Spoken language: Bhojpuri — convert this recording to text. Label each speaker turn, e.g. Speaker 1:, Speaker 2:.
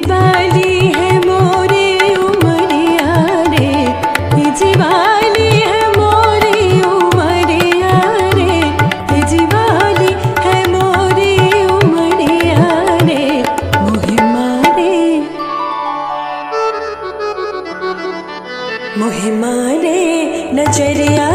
Speaker 1: वाली है मोरी उमरिया रे, हिजी वाली है मोरी उमरिया रे, हिजी वाली है मोरी उमरिया रे, मोहे मारे नजरिया